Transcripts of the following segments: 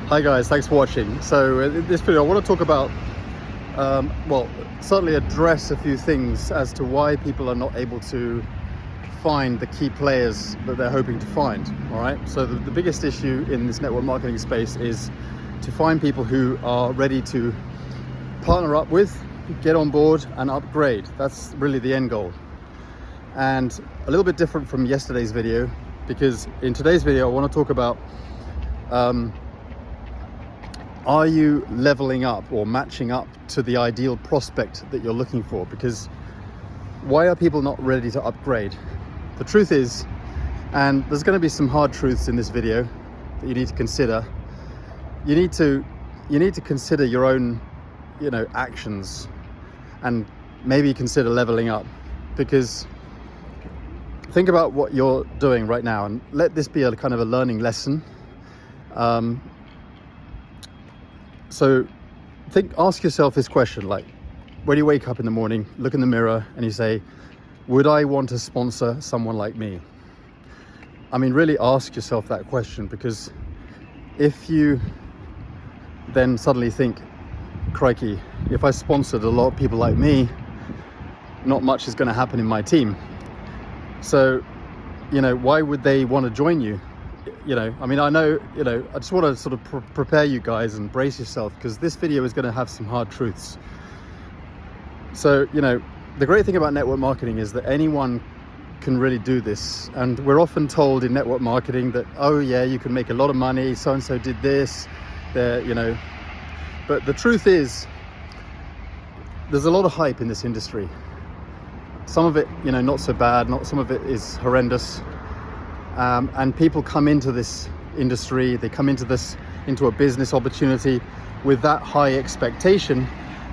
Hi guys, thanks for watching. So in this video I want to talk about, well, certainly address a few things as to why people are not able to find the key players that they're hoping to find. All right, so the biggest issue in this network marketing space is to find people who are ready to partner up with, get on board and upgrade. That's really the end goal. And a little bit different from yesterday's video, because in today's video I want to talk about are you leveling up or matching up to the ideal prospect that you're looking for? Because why are people not ready to upgrade? The truth is, and there's going to be some hard truths in this video that you need to consider. You need to consider your own, actions, and maybe consider leveling up. Because think about what you're doing right now, and let this be a kind of a learning lesson. So ask yourself this question, like when you wake up in the morning, look in the mirror and you say, would I want to sponsor someone like me? I mean, really ask yourself that question, because if you then suddenly think, crikey, if I sponsored a lot of people like me, not much is going to happen in my team. So, why would they want to join you? I mean, I know, I just want to sort of prepare you guys and brace yourself, because this video is going to have some hard truths. So, the great thing about network marketing is that anyone can really do this. And we're often told in network marketing that, oh yeah, you can make a lot of money, so-and-so did this, but the truth is, there's a lot of hype in this industry. Some of it, not so bad, some of it is horrendous. And people come into this industry, they come into a business opportunity with that high expectation,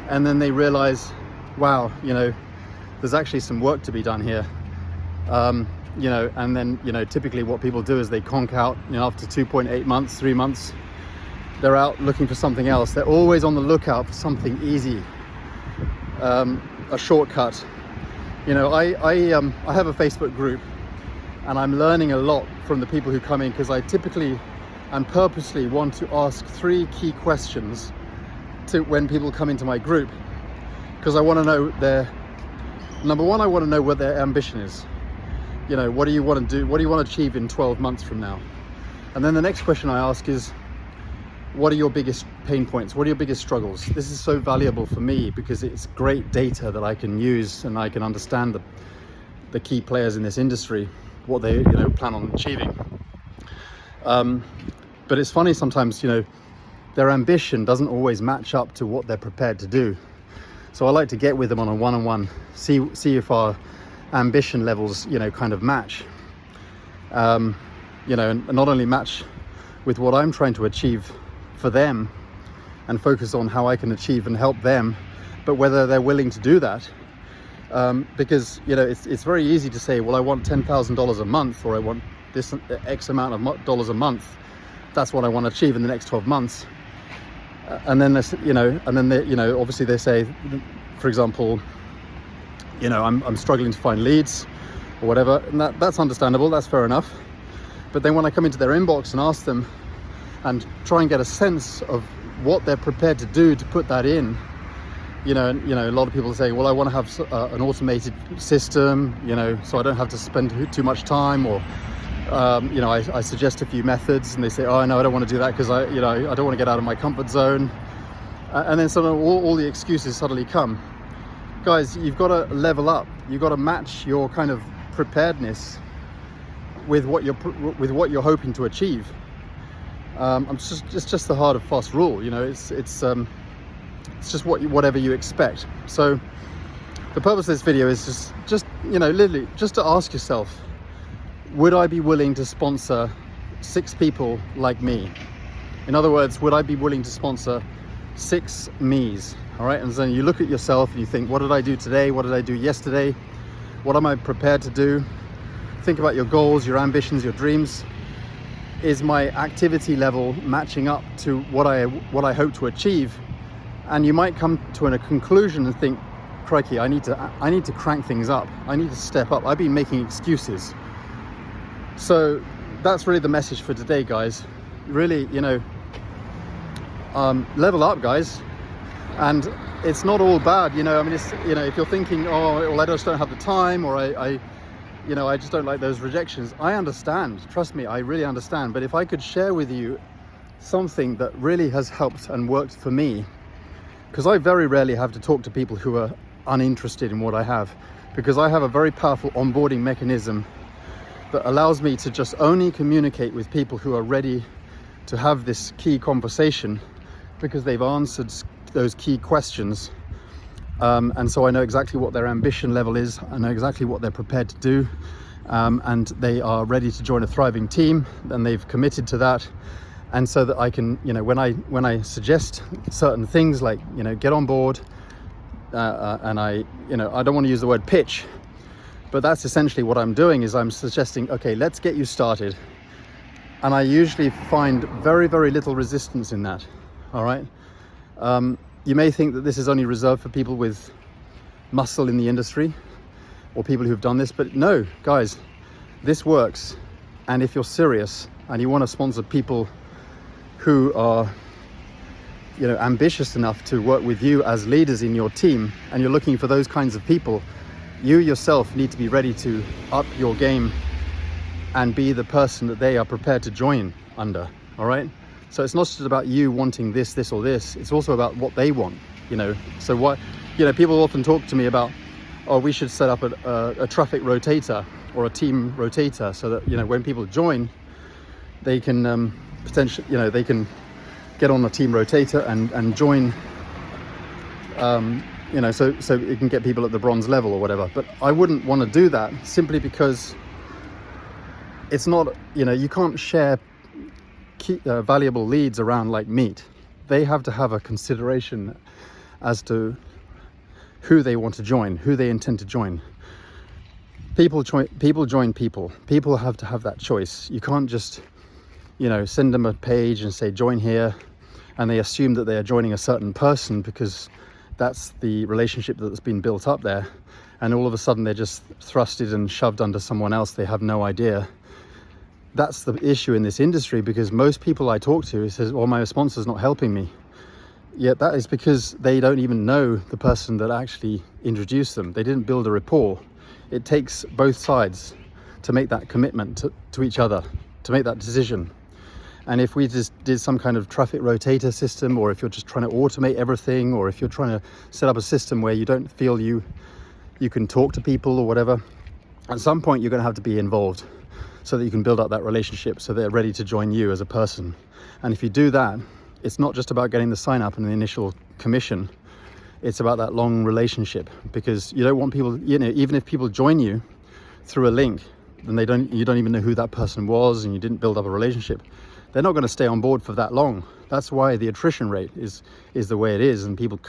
and then they realize, wow, there's actually some work to be done here. And then, typically what people do is they conk out, after 2.8 months, 3 months, they're out looking for something else. They're always on the lookout for something easy, a shortcut. I have a Facebook group, and I'm learning a lot from the people who come in, because I typically and purposely want to ask 3 key questions to when people come into my group, because I want to know number one, I want to know what their ambition is. What do you want to do? What do you want to achieve in 12 months from now? And then the next question I ask is, what are your biggest pain points? What are your biggest struggles? This is so valuable for me, because it's great data that I can use, and I can understand the key players in this industry, what they plan on achieving. But it's funny sometimes, their ambition doesn't always match up to what they're prepared to do. So I like to get with them on a one-on-one, see if our ambition levels kind of match, and not only match with what I'm trying to achieve for them and focus on how I can achieve and help them, but whether they're willing to do that. Because it's very easy to say, well, I want $10,000 a month, or I want this X amount of dollars a month. That's what I want to achieve in the next 12 months. And then obviously they say, for example, I'm struggling to find leads or whatever, and that's understandable. That's fair enough. But then when I come into their inbox and ask them and try and get a sense of what they're prepared to do to put that in, a lot of people say, well, I want to have an automated system, so I don't have to spend too much time, or, I suggest a few methods, and they say, oh, no, I don't want to do that because I don't want to get out of my comfort zone. And then suddenly all the excuses suddenly come. Guys, you've got to level up. You've got to match your kind of preparedness with what you're hoping to achieve. It's just the hard and fast rule, it's just whatever you expect. So the purpose of this video is just literally just to ask yourself, would I be willing to sponsor 6 people like me? In other words, would I be willing to sponsor 6 me's? All right, and then you look at yourself and you think, what did I do today? What did I do yesterday? What am I prepared to do? Think about your goals, your ambitions, your dreams. Is my activity level matching up to what I hope to achieve? And you might come to a conclusion and think, crikey, I need to crank things up. I need to step up. I've been making excuses. So that's really the message for today, guys. Really, level up, guys. And it's not all bad, you know. I mean, it's, you know, if you're thinking, oh, well, I just don't have the time, or I you know, I just don't like those rejections. I understand, trust me, I really understand. But if I could share with you something that really has helped and worked for me, because I very rarely have to talk to people who are uninterested in what I have, because I have a very powerful onboarding mechanism that allows me to just only communicate with people who are ready to have this key conversation, because they've answered those key questions. And so I know exactly what their ambition level is. I know exactly what they're prepared to do. And they are ready to join a thriving team, and they've committed to that. And so that I can, you know, when I suggest certain things like, you know, get on board, and I don't want to use the word pitch, but that's essentially what I'm doing, is I'm suggesting, okay, let's get you started. And I usually find very, very little resistance in that. All right. You may think that this is only reserved for people with muscle in the industry or people who've done this, but no, guys, this works. And if you're serious and you want to sponsor people who are, you know, ambitious enough to work with you as leaders in your team, and you're looking for those kinds of people, you yourself need to be ready to up your game and be the person that they are prepared to join under. All right. So it's not just about you wanting this, or this. It's also about what they want, you know. So what, you know, people often talk to me about, oh, we should set up a traffic rotator or a team rotator, so that, you know, when people join, they can potentially, you know, they can get on a team rotator and join, you know, so it can get people at the bronze level or whatever. But I wouldn't want to do that, simply because it's not, you know, you can't share valuable leads around like meat. They have to have a consideration as to who they want to join, who they intend to join. People join people. People have to have that choice. You can't just, you know, send them a page and say join here, and they assume that they are joining a certain person because that's the relationship that's been built up there, and all of a sudden they're just thrusted and shoved under someone else. They have no idea. That's the issue in this industry, because most people I talk to says, well, my sponsor's not helping me. Yet that is because they don't even know the person that actually introduced them. They didn't build a rapport. It takes both sides to make that commitment to each other, to make that decision. And if we just did some kind of traffic rotator system, or if you're just trying to automate everything, or if you're trying to set up a system where you don't feel you can talk to people or whatever, at some point you're going to have to be involved, so that you can build up that relationship, so they're ready to join you as a person. And if you do that, it's not just about getting the sign up and the initial commission. It's about that long relationship, because you don't want people, you know, even if people join you through a link, then you don't even know who that person was, and you didn't build up a relationship, they're not going to stay on board for that long. That's why the attrition rate is the way it is, and people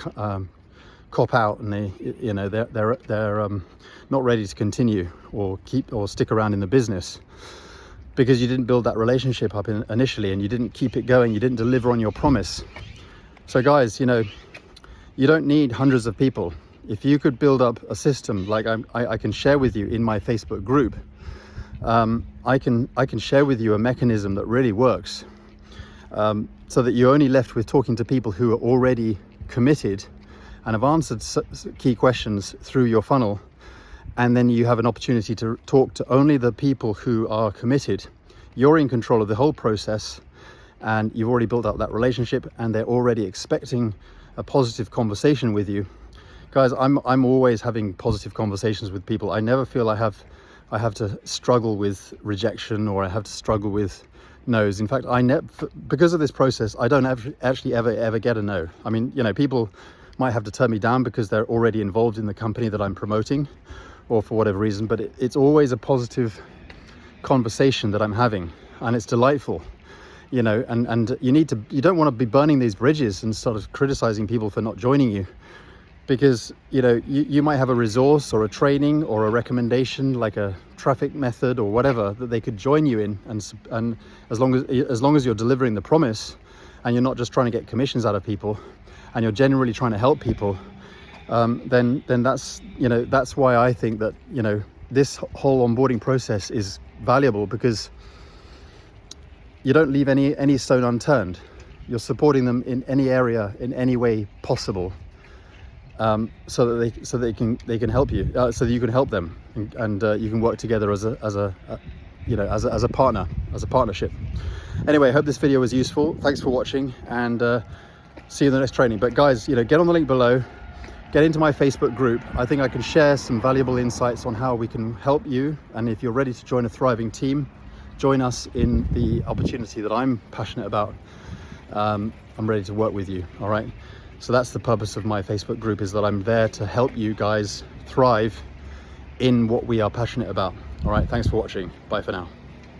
cop out, and they, you know, they're not ready to continue or stick around in the business, because you didn't build that relationship up initially, and you didn't keep it going. You didn't deliver on your promise. So guys, you know, you don't need hundreds of people. If you could build up a system like I can share with you in my Facebook group, I can share with you a mechanism that really works, so that you're only left with talking to people who are already committed and have answered key questions through your funnel. And then you have an opportunity to talk to only the people who are committed. You're in control of the whole process, and you've already built up that relationship, and they're already expecting a positive conversation with you. Guys, I'm always having positive conversations with people. I never feel I have to struggle with rejection, or I have to struggle with no's. In fact, because of this process, I don't actually ever get a no. I mean, you know, people might have to turn me down because they're already involved in the company that I'm promoting, or for whatever reason, but it's always a positive conversation that I'm having, and it's delightful, you know. And you don't want to be burning these bridges and sort of criticizing people for not joining you, because, you know, you might have a resource or a training or a recommendation, like a traffic method or whatever, that they could join you in, and as long as you're delivering the promise, and you're not just trying to get commissions out of people, and you're genuinely trying to help people, then that's, you know, that's why I think that, you know, this whole onboarding process is valuable, because you don't leave any stone unturned. You're supporting them in any area, in any way possible, so that they can help you, so that you can help them, and you can work together as a partner, as a partnership. Anyway, I hope this video was useful. Thanks for watching, and see you in the next training. But guys, get on the link below, get into my Facebook group. I think I can share some valuable insights on how we can help you. And if you're ready to join a thriving team, join us in the opportunity that I'm passionate about. I'm ready to work with you. All right. So that's the purpose of my Facebook group, is that I'm there to help you guys thrive in what we are passionate about. All right. Thanks for watching. Bye for now.